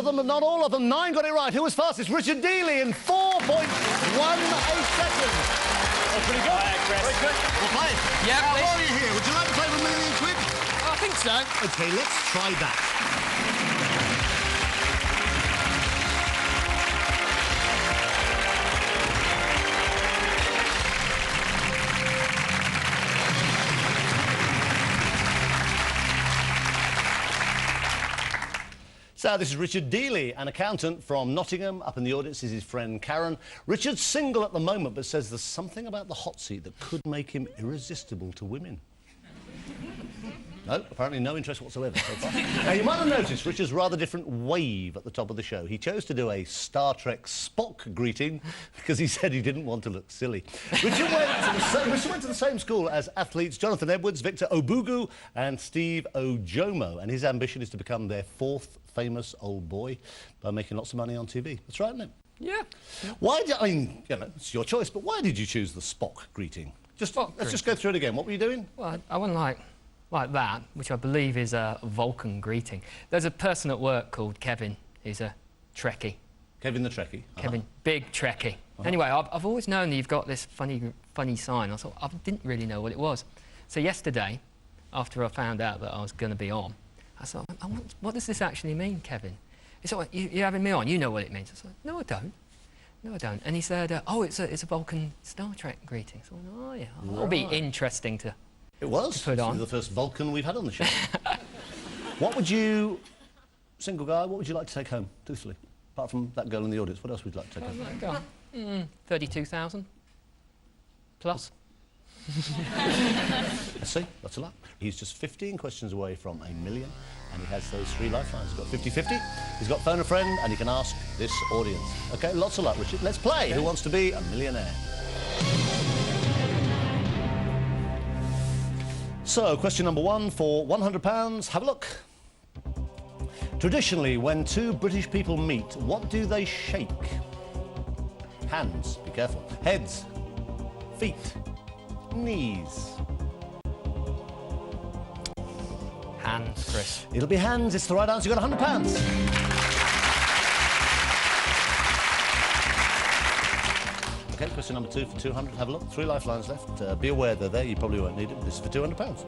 them, but not all of them. 9 got it right. Who was fastest? Richard Deeley in 4.18 seconds. That's pretty good. Very good. We'll play. Yeah, while you're here, would you like to play with Million Quid? I think so. OK, let's try that. So this is Richard Deeley, an accountant from Nottingham. Up in the audience is his friend Karen. Richard's single at the moment, but says there's something about the hot seat that could make him irresistible to women. No, apparently no interest whatsoever so far. Now, you might have noticed Richard's rather different wave at the top of the show. He chose to do a Star Trek Spock greeting because he said he didn't want to look silly. Richard went to the same school as athletes Jonathan Edwards, Victor Obugu and Steve Ojomo, and his ambition is to become their 4th famous old boy by making lots of money on TV. That's right, isn't it? Yeah. Why did... I mean, you know, it's your choice, but why did you choose the Spock greeting? Let's just go through it again. What were you doing? Well, I wouldn't like that, which I believe is a Vulcan greeting. There's a person at work called Kevin. He's a Trekkie. Kevin the Trekkie? Kevin, big Trekkie. Anyway, I've always known that you've got this funny sign. I thought, I didn't really know what it was. So yesterday, after I found out that I was going to be on, I thought, what does this actually mean, Kevin? He said, you're having me on, you know what it means. I said, no, I don't. No, I don't. And he said, oh, it's a Vulcan Star Trek greeting. So I thought, oh, yeah, that'll be interesting to... It was. Put on. The first Vulcan we've had on the show. What would you, single guy, what would you like to take home, truthfully? Apart from that girl in the audience, what else would you like to take home? 32,000 plus. Let's see, that's a lot. He's just 15 questions away from $1 million, and he has those 3 lifelines. He's got 50-50, he's got phone a friend, and he can ask this audience. OK, lots of luck, Richard. Let's play. Okay. Who wants to be a millionaire? So, question number 1 for £100. Have a look. Traditionally, when 2 British people meet, what do they shake? Hands, be careful. Heads, feet, knees. Hands, Chris. It'll be hands. It's the right answer. You've got £100. OK, question number 2 for 200. Have a look. 3 lifelines left. Be aware they're there. You probably won't need it. This is for £200.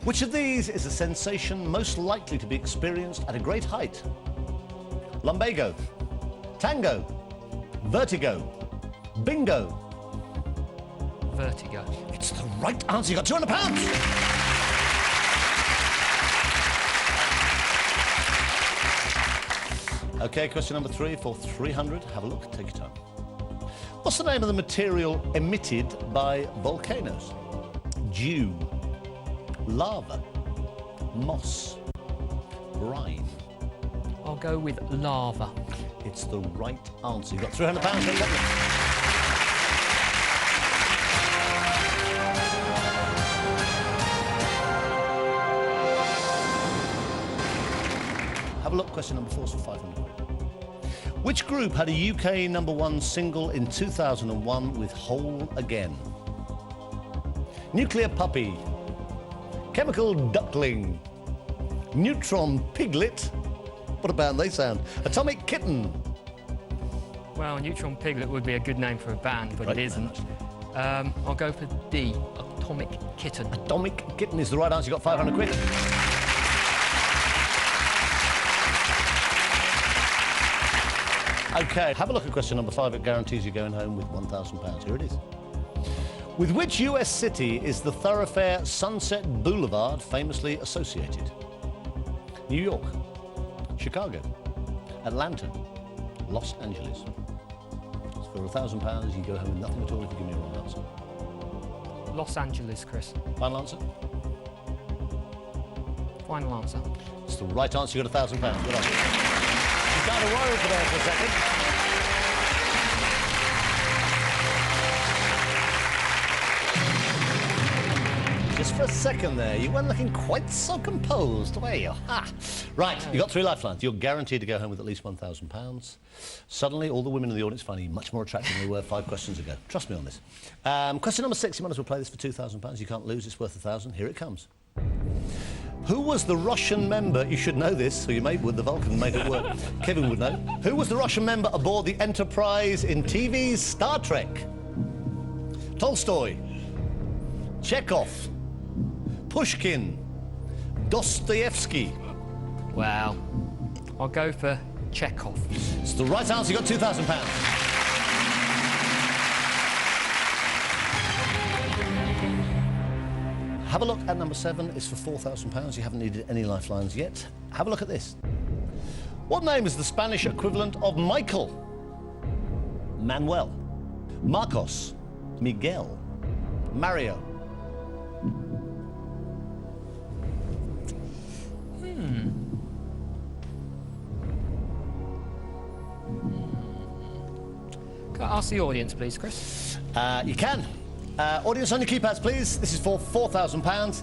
Which of these is a sensation most likely to be experienced at a great height? Lumbago, tango, vertigo, bingo. Vertigo. It's the right answer. You got £200. OK, question number 3 for 300. Have a look. Take your time. What's the name of the material emitted by volcanoes? Dew, lava, moss, brine. I'll go with lava. It's the right answer. You've got £300. Have a look. Question number 4 for 500. Which group had a UK #1 single in 2001 with Whole Again? Nuclear Puppy, Chemical Duckling, Neutron Piglet. What a band they sound. Atomic Kitten. Well, Neutron Piglet would be a good name for a band, but it isn't. I'll go for D, Atomic Kitten. Atomic Kitten is the right answer. You got 500 quid. OK, have a look at question number 5. It guarantees you going home with £1,000. Here it is. With which US city is the thoroughfare Sunset Boulevard famously associated? New York, Chicago, Atlanta, Los Angeles. So for £1,000, you go home with nothing at all if you give me a wrong answer. Los Angeles, Chris. Final answer? Final answer. It's the right answer. You got £1,000. Good on. You kind of worried for there for a second. Just for a second there, you weren't looking quite so composed, were you? Ha! Right, you got 3 lifelines. You're guaranteed to go home with at least £1,000. Suddenly, all the women in the audience find you much more attractive than they were 5 questions ago. Trust me on this. Question number 6, you might as well play this for £2,000. You can't lose, it's worth £1,000. Here it comes. Who was the Russian member? You should know this, so you made with the Vulcan made it work. Kevin would know. Who was the Russian member aboard the Enterprise in TV's Star Trek? Tolstoy, Chekhov, Pushkin, Dostoevsky. Wow. I'll go for Chekhov. It's the right answer. You got £2,000. Have a look at number 7. It's for £4,000. You haven't needed any lifelines yet. Have a look at this. What name is the Spanish equivalent of Michael? Manuel, Marcos, Miguel, Mario. Can I ask the audience, please, Chris? You can. Audience on your keypads, please. This is for £4,000.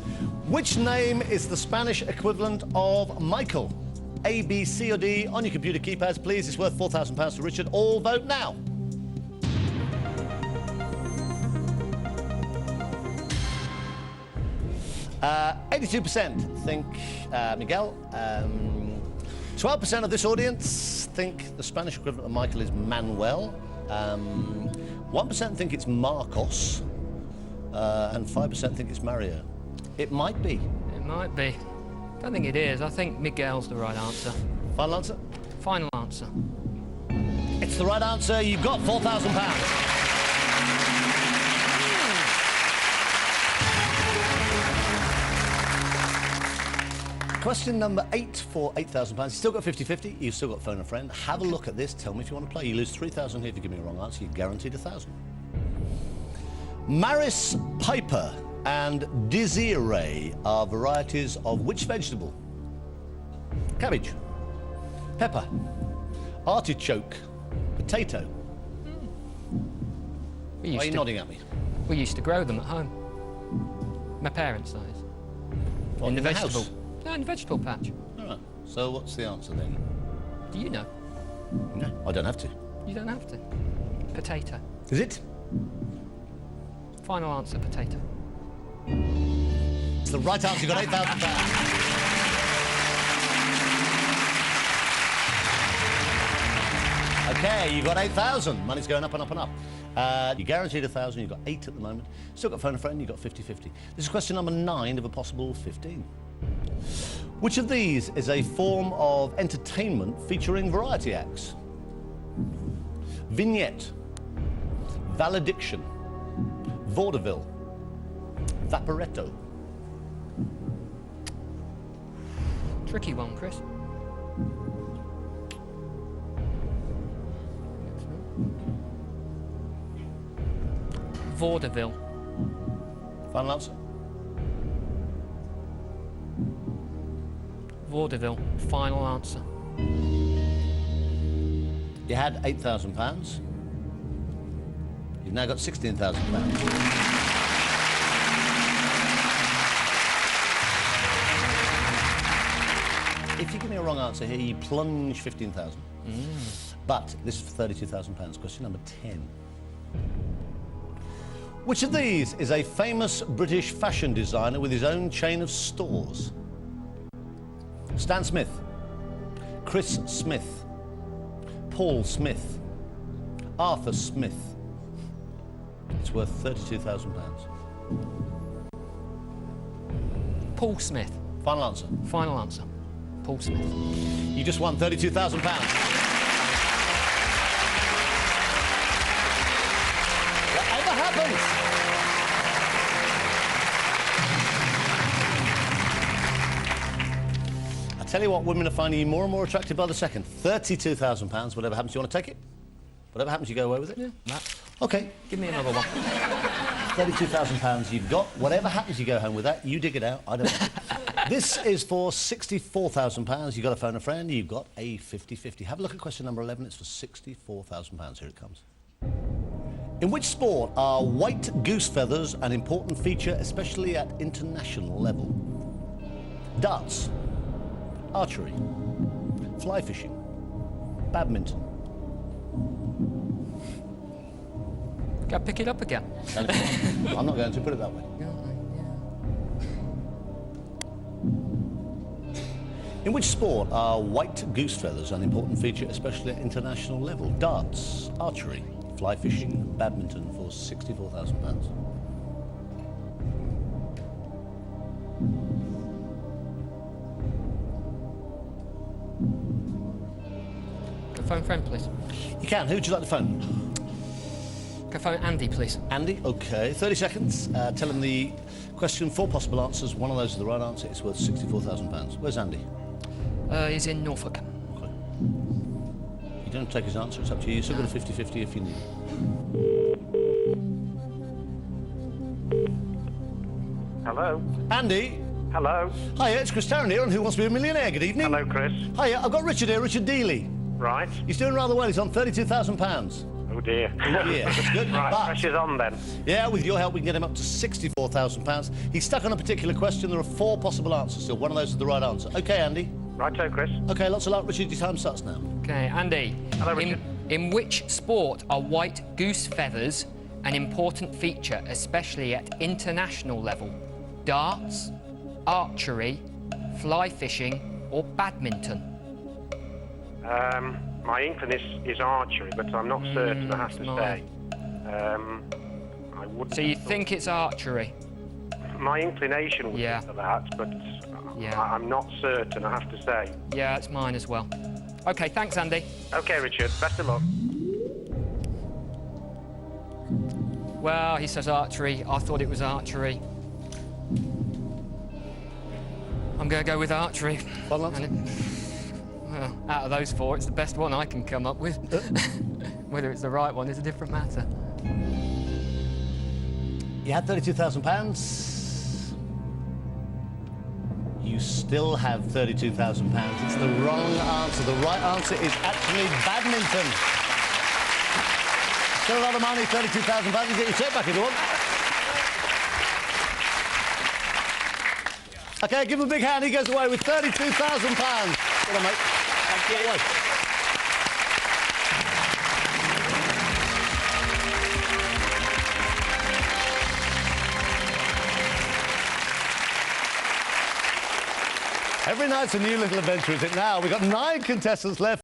Which name is the Spanish equivalent of Michael? A, B, C or D? On your computer keypads, please. It's worth £4,000 to Richard. All vote now. Uh, 82% think Miguel. 12% of this audience think the Spanish equivalent of Michael is Manuel. 1% think it's Marcos. And 5% think it's Mario. It might be. It might be. Don't think it is. I think Miguel's the right answer. Final answer? Final answer. It's the right answer. You've got £4,000. Question number 8 for £8,000. You've still got 50-50. You've still got phone a friend. Have a look at this. Tell me if you want to play. You lose 3,000 here if you give me a wrong answer. You're guaranteed 1,000. Maris piper and Desiree are varieties of which vegetable? Cabbage, pepper, artichoke, potato. Why are you nodding at me? We used to grow them at home. My parents' size. What, in the vegetable. house? No, in the vegetable patch. All right. So what's the answer then? Do you know? No, I don't have to. You don't have to. Potato. Is it? Final answer, potato. It's the right answer. You've got £8,000. Okay, you've got 8,000. Money's going up and up and up. You're guaranteed 1,000. You've got 8 at the moment. Still got phone a friend. You've got 50-50. This is question number 9 of a possible 15. Which of these is a form of entertainment featuring variety acts? Vignette, valediction, vaudeville, vaporetto. Tricky one, Chris. Vaudeville. Final answer? Vaudeville. Final answer. You had £8,000. You've now got £16,000. If you give me a wrong answer here, you plunge 15,000. But this is for £32,000. Question number 10. Which of these is a famous British fashion designer with his own chain of stores? Stan Smith, Chris Smith, Paul Smith, Arthur Smith. It's worth £32,000. Paul Smith. Final answer? Final answer. Paul Smith. You just won £32,000. Whatever happens. I tell you what, women are finding you more and more attractive by the second. £32,000. Whatever happens, you want to take it? Whatever happens, you go away with it? Yeah. No. OK. Give me another one. £32,000 you've got. Whatever happens, you go home with that. You dig it out. I don't know. This is for £64,000. You've got to phone a friend. You've got a 50-50. Have a look at question number 11. It's for £64,000. Here it comes. In which sport are white goose feathers an important feature, especially at international level? Darts, archery, fly fishing, badminton. Go pick it up again. I'm not going to put it that way. In which sport are white goose feathers an important feature, especially at international level? Darts, archery, fly fishing, badminton for £64,000. Go phone friend, please. You can. Who would you like to phone? Go phone Andy, please. Andy, OK. 30 seconds. Tell him the question, 4 possible answers. One of those is the right answer. It's worth £64,000. Where's Andy? He's in Norfolk. OK. You don't have to take his answer. It's up to you. You've still got a 50-50 if you need it. Hello. Andy. Hello. Hiya, it's Chris Tarrant here on Who Wants to Be a Millionaire. Good evening. Hello, Chris. Hiya, I've got Richard here, Richard Deeley. Right. He's doing rather well. He's on £32,000. Oh, dear. Yeah, that's good. Right, But, pressure's on then. yeah, with your help, we can get him up to £64,000. He's stuck on a particular question. There are 4 possible answers still. One of those is the right answer. OK, Andy. Righto, Chris. OK, lots of luck. Richard, your time starts now. Okay, Andy. Hello, Richard. In which sport are white goose feathers an important feature, especially at international level? Darts, archery, fly fishing, or badminton? My inkling is archery, but I'm not certain, I have to say. I wouldn't. So you think it's archery? My inclination would Yeah. be for that, but Yeah. I'm not certain, I have to say. Yeah, it's mine as well. Okay, thanks, Andy. OK, Richard. Best of luck. Well, he says archery. I thought it was archery. I'm going to go with archery. Well, that's- Well, out of those 4, it's the best one I can come up with. Whether it's the right one is a different matter. You had £32,000. You still have £32,000. It's the wrong answer. The right answer is actually badminton. Still a lot of money, £32,000. You get your cheque back if you want. OK, give him a big hand. He goes away with £32,000. Well done, mate. Thank you. Every night's a new little adventure, is it now? We've got 9 contestants left.